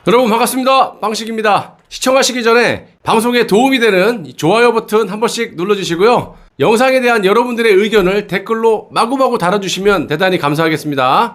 여러분 반갑습니다. 빵식입니다. 시청하시기 전에 방송에 도움이 되는 좋아요 버튼 한 번씩 눌러주시고요. 영상에 대한 여러분들의 의견을 댓글로 마구마구 달아주시면 대단히 감사하겠습니다.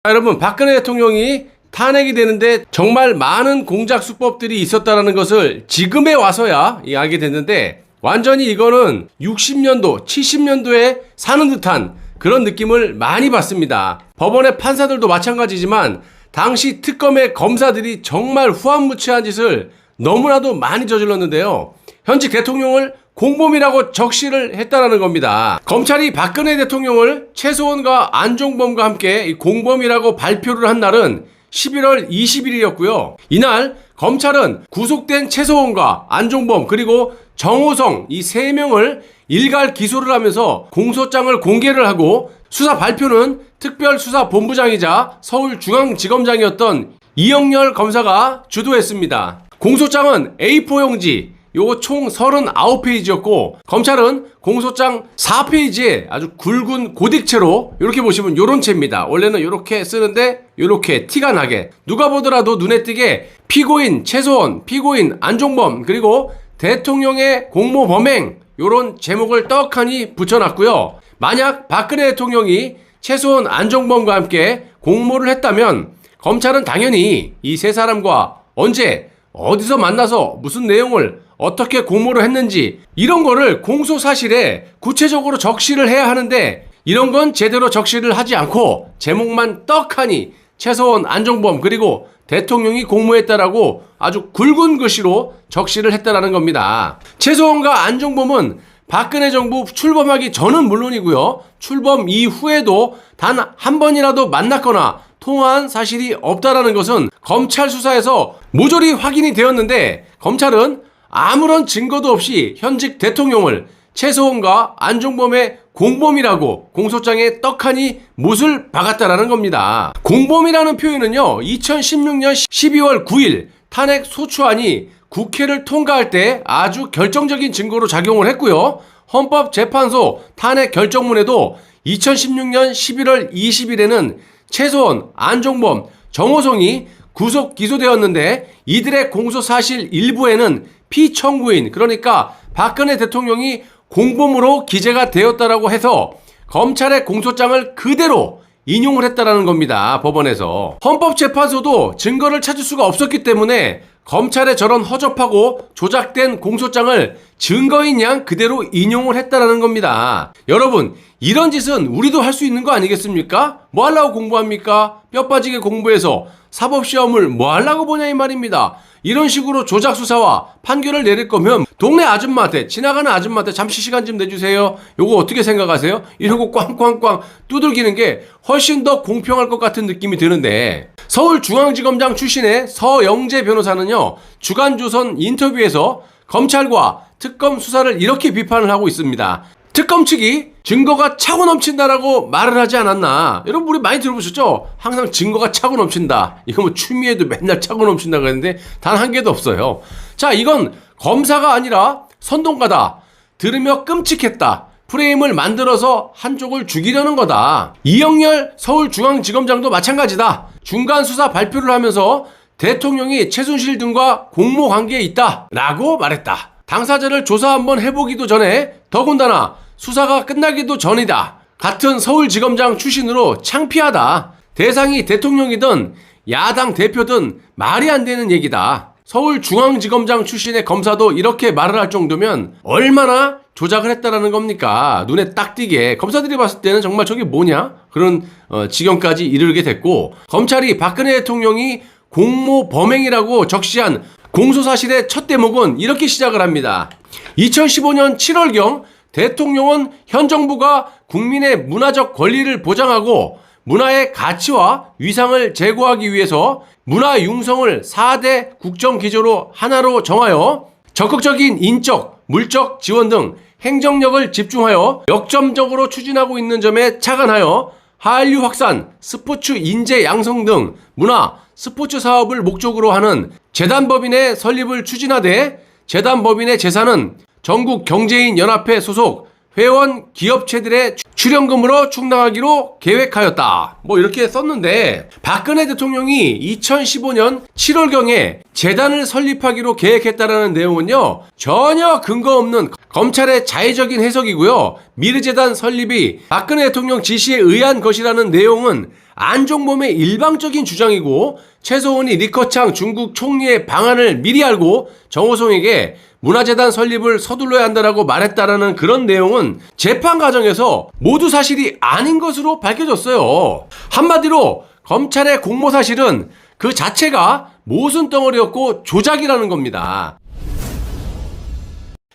자, 여러분, 박근혜 대통령이 탄핵이 되는데 정말 많은 공작 수법들이 있었다는 것을 지금에 와서야 알게 됐는데, 완전히 이거는 60년도, 70년도에 사는 듯한 그런 느낌을 많이 받습니다. 법원의 판사들도 마찬가지지만 당시 특검의 검사들이 정말 후한무치한 짓을 너무나도 많이 저질렀는데요. 현직 대통령을 공범이라고 적시를 했다는 겁니다. 검찰이 박근혜 대통령을 최소원과 안종범과 함께 공범이라고 발표를 한 날은 11월 20일이었고요. 이날 검찰은 구속된 최소원과 안종범 그리고 정호성 이 3명을 일괄 기소를 하면서 공소장을 공개를 하고, 수사 발표는 특별수사본부장이자 서울중앙지검장이었던 이영렬 검사가 주도했습니다. 공소장은 A4 용지, 요거 총 39페이지였고, 검찰은 공소장 4페이지에 아주 굵은 고딕체로 이렇게 보시면 요런 채입니다. 원래는 이렇게 쓰는데 이렇게 티가 나게, 누가 보더라도 눈에 띄게 피고인 최소원, 피고인 안종범, 그리고 대통령의 공모 범행, 요런 제목을 떡하니 붙여놨고요. 만약 박근혜 대통령이 최소원 안종범과 함께 공모를 했다면 검찰은 당연히 이 세 사람과 언제 어디서 만나서 무슨 내용을 어떻게 공모를 했는지 이런 거를 공소 사실에 구체적으로 적시를 해야 하는데, 이런 건 제대로 적시를 하지 않고 제목만 떡하니 최소원 안종범 그리고 대통령이 공모했다라고 아주 굵은 글씨로 적시를 했다라는 겁니다. 최소원과 안종범은 박근혜 정부 출범하기 전은 물론이고요, 출범 이후에도 단 한 번이라도 만났거나 통화한 사실이 없다라는 것은 검찰 수사에서 모조리 확인이 되었는데, 검찰은 아무런 증거도 없이 현직 대통령을 최소원과 안종범의 공범이라고 공소장에 떡하니 못을 박았다라는 겁니다. 공범이라는 표현은요, 2016년 12월 9일 탄핵 소추안이 국회를 통과할 때 아주 결정적인 증거로 작용을 했고요. 헌법재판소 탄핵 결정문에도 2016년 11월 20일에는 최소원, 안종범, 정호성이 구속 기소되었는데, 이들의 공소사실 일부에는 피청구인, 그러니까 박근혜 대통령이 공범으로 기재가 되었다라고 해서 검찰의 공소장을 그대로 인용을 했다라는 겁니다. 법원에서. 헌법재판소도 증거를 찾을 수가 없었기 때문에 검찰의 저런 허접하고 조작된 공소장을 증거인 양 그대로 인용을 했다라는 겁니다. 여러분, 이런 짓은 우리도 할 수 있는 거 아니겠습니까? 뭐 하려고 공부합니까? 뼈 빠지게 공부해서 사법시험을 뭐 하려고 보냐 이 말입니다. 이런 식으로 조작 수사와 판결을 내릴 거면 동네 아줌마한테, 지나가는 아줌마한테 잠시 시간 좀 내주세요, 요거 어떻게 생각하세요? 이러고 꽝꽝꽝 두들기는 게 훨씬 더 공평할 것 같은 느낌이 드는데, 서울중앙지검장 출신의 서영재 변호사는요, 주간조선 인터뷰에서 검찰과 특검 수사를 이렇게 비판을 하고 있습니다. 특검 측이 증거가 차고 넘친다라고 말을 하지 않았나? 여러분, 우리 많이 들어보셨죠? 항상 증거가 차고 넘친다. 이거 뭐 추미애도 맨날 차고 넘친다고 했는데 단 한 개도 없어요. 자, 이건 검사가 아니라 선동가다. 들으며 끔찍했다. 프레임을 만들어서 한쪽을 죽이려는 거다. 이영렬 서울중앙지검장도 마찬가지다. 중간 수사 발표를 하면서 대통령이 최순실 등과 공모 관계에 있다 라고 말했다. 당사자를 조사 한번 해보기도 전에, 더군다나 수사가 끝나기도 전이다. 같은 서울지검장 출신으로 창피하다. 대상이 대통령이든 야당 대표든 말이 안 되는 얘기다. 서울중앙지검장 출신의 검사도 이렇게 말을 할 정도면 얼마나 조작을 했다라는 겁니까? 눈에 딱 띄게 검사들이 봤을 때는 정말 저게 뭐냐? 그런 지경까지 이르게 됐고, 검찰이 박근혜 대통령이 공모 범행이라고 적시한 공소사실의 첫 대목은 이렇게 시작을 합니다. 2015년 7월경 대통령은 현 정부가 국민의 문화적 권리를 보장하고 문화의 가치와 위상을 제고하기 위해서 문화 융성을 4대 국정기조로 하나로 정하여 적극적인 인적, 물적 지원 등 행정력을 집중하여 역점적으로 추진하고 있는 점에 착안하여 한류 확산, 스포츠 인재 양성 등 문화, 스포츠 사업을 목적으로 하는 재단법인의 설립을 추진하되, 재단법인의 재산은 전국 경제인 연합회 소속 회원 기업체들의 출연금으로 충당하기로 계획하였다. 뭐 이렇게 썼는데 박근혜 대통령이 2015년 7월경에 재단을 설립하기로 계획했다라는 내용은요, 전혀 근거 없는 검찰의 자의적인 해석이고요. 미르재단 설립이 박근혜 대통령 지시에 의한 것이라는 내용은 안종범의 일방적인 주장이고, 최소원이 리커창 중국 총리의 방안을 미리 알고 정호성에게 문화재단 설립을 서둘러야 한다라고 말했다라는 그런 내용은 재판 과정에서 모두 사실이 아닌 것으로 밝혀졌어요. 한마디로 검찰의 공모 사실은 그 자체가 모순 덩어리였고 조작이라는 겁니다.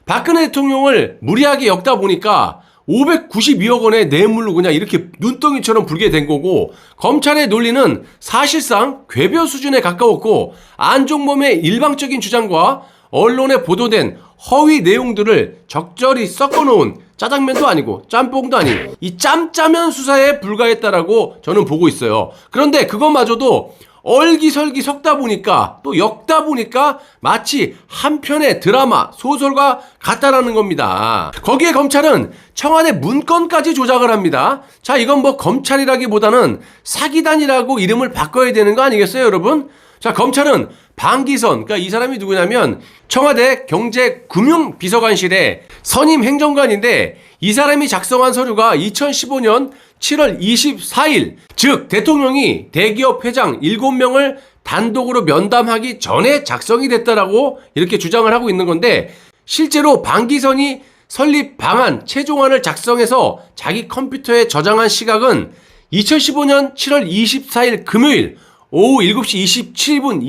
박근혜 대통령을 무리하게 엮다 보니까 592억 원의 뇌물로 그냥 이렇게 눈덩이처럼 불게 된 거고, 검찰의 논리는 사실상 궤변 수준에 가까웠고, 안종범의 일방적인 주장과 언론에 보도된 허위 내용들을 적절히 섞어놓은 짜장면도 아니고 짬뽕도 아닌 이 짬짜면 수사에 불과했다라고 저는 보고 있어요. 그런데 그것마저도 얼기설기 섞다 보니까, 또 엮다 보니까 마치 한 편의 드라마, 소설과 같다라는 겁니다. 거기에 검찰은 청와대 문건까지 조작을 합니다. 자, 이건 뭐 검찰이라기보다는 사기단이라고 이름을 바꿔야 되는 거 아니겠어요, 여러분? 자, 검찰은 방기선, 그러니까 이 사람이 누구냐면 청와대 경제금융비서관실의 선임 행정관인데, 이 사람이 작성한 서류가 2015년 7월 24일, 즉 대통령이 대기업 회장 7명을 단독으로 면담하기 전에 작성이 됐다라고 이렇게 주장을 하고 있는 건데, 실제로 방기선이 설립 방안, 최종안을 작성해서 자기 컴퓨터에 저장한 시각은 2015년 7월 24일 금요일 오후 7시 27분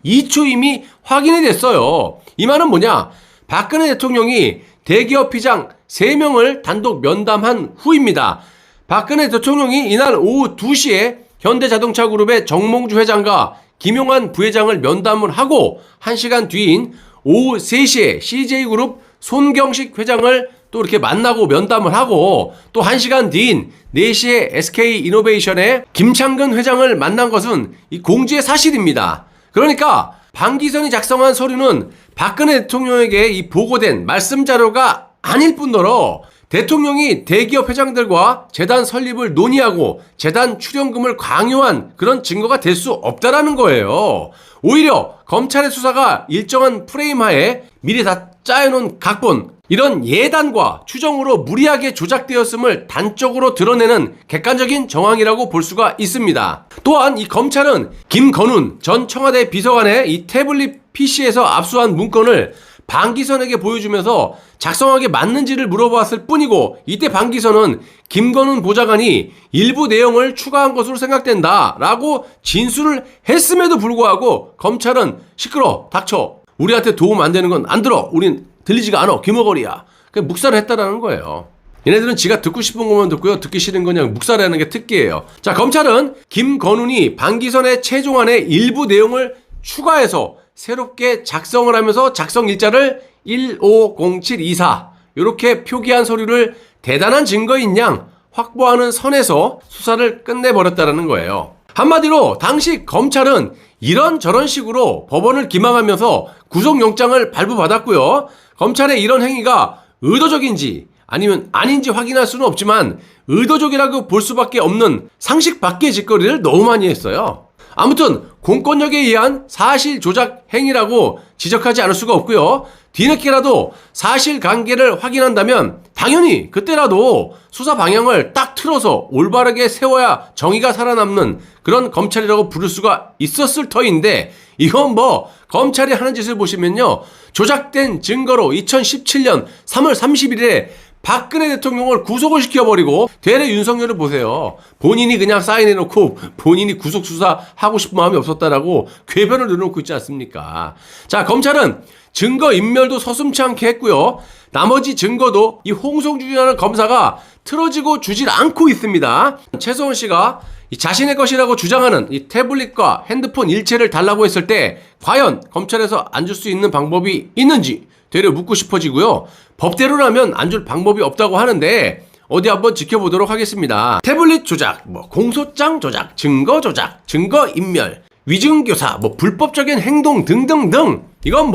22초 이미 확인이 됐어요. 이 말은 뭐냐? 박근혜 대통령이 대기업 회장 3명을 단독 면담한 후입니다. 박근혜 대통령이 이날 오후 2시에 현대자동차그룹의 정몽주 회장과 김용환 부회장을 면담을 하고, 1시간 뒤인 오후 3시에 CJ그룹 손경식 회장을 또 이렇게 만나고 면담을 하고, 또 1시간 뒤인 4시에 SK이노베이션의 김창근 회장을 만난 것은 이 공지의 사실입니다. 그러니까 방기선이 작성한 서류는 박근혜 대통령에게 이 보고된 말씀 자료가 아닐 뿐더러 대통령이 대기업 회장들과 재단 설립을 논의하고 재단 출연금을 강요한 그런 증거가 될 수 없다라는 거예요. 오히려 검찰의 수사가 일정한 프레임 하에 미리 다 짜여놓은 각본, 이런 예단과 추정으로 무리하게 조작되었음을 단적으로 드러내는 객관적인 정황이라고 볼 수가 있습니다. 또한 이 검찰은 김건훈 전 청와대 비서관의 이 태블릿 PC에서 압수한 문건을 방기선에게 보여주면서 작성하게 맞는지를 물어봤을 뿐이고, 이때 방기선은 김건훈 보좌관이 일부 내용을 추가한 것으로 생각된다 라고 진술을 했음에도 불구하고 검찰은 시끄러, 닥쳐, 우리한테 도움 안 되는 건 안 들어, 우린 들리지가 않아, 귀머거리야, 그냥 묵살을 했다라는 거예요. 얘네들은 지가 듣고 싶은 것만 듣고요, 듣기 싫은 건 그냥 묵살하는 게 특기예요. 자, 검찰은 김건훈이 방기선의 최종안에 일부 내용을 추가해서 새롭게 작성을 하면서 작성 일자를 150724 이렇게 표기한 서류를 대단한 증거인 양 확보하는 선에서 수사를 끝내버렸다는 거예요. 한마디로 당시 검찰은 이런저런 식으로 법원을 기망하면서 구속영장을 발부받았고요. 검찰의 이런 행위가 의도적인지 아니면 아닌지 확인할 수는 없지만 의도적이라고 볼 수밖에 없는 상식 밖의 짓거리를 너무 많이 했어요. 아무튼 공권력에 의한 사실 조작 행위라고 지적하지 않을 수가 없고요. 뒤늦게라도 사실관계를 확인한다면 당연히 그때라도 수사 방향을 딱 틀어서 올바르게 세워야 정의가 살아남는 그런 검찰이라고 부를 수가 있었을 터인데, 이건 뭐 검찰이 하는 짓을 보시면요, 조작된 증거로 2017년 3월 31일에 박근혜 대통령을 구속을 시켜버리고 되레 윤석열을 보세요. 본인이 그냥 사인해놓고 본인이 구속수사하고 싶은 마음이 없었다라고 궤변을 내놓고 있지 않습니까? 자, 검찰은 증거인멸도 서슴지 않게 했고요. 나머지 증거도 이 홍성준이라는 검사가 틀어지고 주질 않고 있습니다. 최소원 씨가 자신의 것이라고 주장하는 이 태블릿과 핸드폰 일체를 달라고 했을 때 과연 검찰에서 안 줄 수 있는 방법이 있는지 되려 묻고 싶어지고요. 법대로라면 안 줄 방법이 없다고 하는데 어디 한번 지켜보도록 하겠습니다. 태블릿 조작, 공소장 조작, 증거 조작, 증거 인멸, 위증교사, 불법적인 행동 등등등, 이건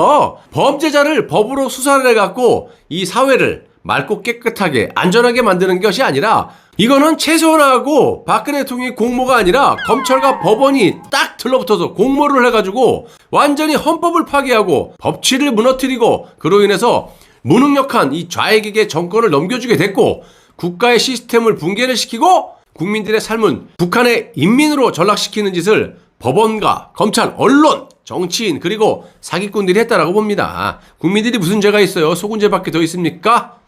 범죄자를 법으로 수사를 해갖고 이 사회를 맑고 깨끗하게 안전하게 만드는 것이 아니라 이거는 최소한하고 박근혜 대통령이 공모가 아니라 검찰과 법원이 딱 들러붙어서 공모를 해가지고 완전히 헌법을 파괴하고 법치를 무너뜨리고 그로 인해서 무능력한 이 좌익에게 정권을 넘겨주게 됐고 국가의 시스템을 붕괴를 시키고 국민들의 삶은 북한의 인민으로 전락시키는 짓을 법원과 검찰, 언론, 정치인 그리고 사기꾼들이 했다라고 봅니다. 국민들이 무슨 죄가 있어요? 속은 죄밖에 더 있습니까?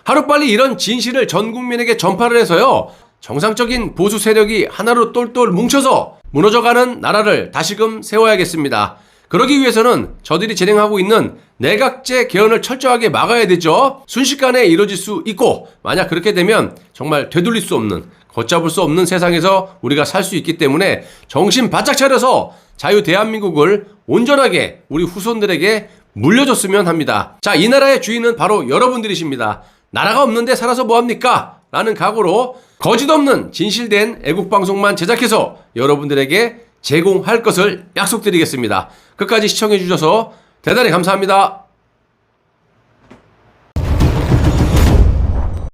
하루빨리 이런 진실을 전 국민에게 전파를 해서요. 정상적인 보수 세력이 하나로 똘똘 뭉쳐서 무너져가는 나라를 다시금 세워야겠습니다. 그러기 위해서는 저들이 진행하고 있는 내각제 개헌을 철저하게 막아야 되죠. 순식간에 이루어질 수 있고 만약 그렇게 되면 정말 되돌릴 수 없는 걷잡을 수 없는 세상에서 우리가 살 수 있기 때문에 정신 바짝 차려서 자유 대한민국을 온전하게 우리 후손들에게 물려줬으면 합니다. 자, 이 나라의 주인은 바로 여러분들이십니다. 나라가 없는데 살아서 뭐합니까? 라는 각오로 거짓 없는 진실된 애국방송만 제작해서 여러분들에게 제공할 것을 약속드리겠습니다. 끝까지 시청해 주셔서 대단히 감사합니다.